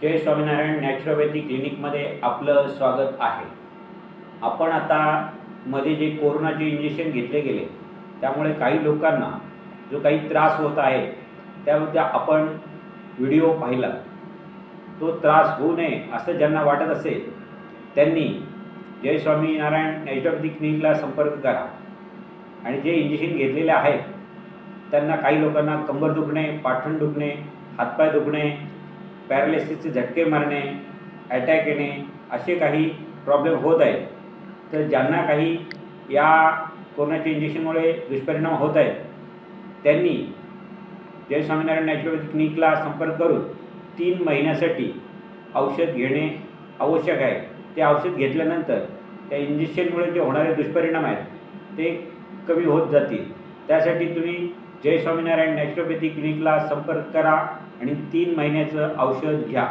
जय Swaminarayan naturopathy क्लिनिकमध्ये आपलं स्वागत आहे। आपण आता मध्ये जे कोरोनाचे इंजेक्शन घेतले गेले त्यामुळे काही लोकांना जो काही त्रास होत आहे त्याबद्दल आपण व्हिडिओ पाहिला। तो त्रास होऊ नये असं ज्यांना वाटत असेल त्यांनी जय स्वामीनारायण नॅचरोपॅथी क्लिनिकला संपर्क करा। आणि जे इंजेक्शन घेतलेले आहेत त्यांना काही लोकांना कंबर दुखणे, पाठण दुखणे, हातपाय दुखणे, पॅरालिसिसचे झटके मारणे, अटॅक येणे असे काही प्रॉब्लेम होत आहेत। तर ज्यांना काही या कोरोनाच्या इंजेक्शनमुळे दुष्परिणाम होत आहेत त्यांनी जय स्वामीनारायण नॅचरोपॅथी क्लिनिकला संपर्क करून 3 महिन्यासाठी औषध घेणे आवश्यक आहे। ते औषध घेतल्यानंतर त्या इंजेक्शनमुळे जे होणारे दुष्परिणाम आहेत ते कमी होत जातील। त्यासाठी तुम्ही जय स्वामीनारायण नॅचरोपॅथी क्लिनिकला संपर्क करा आणि 3 महिन्याचं औषध घ्या।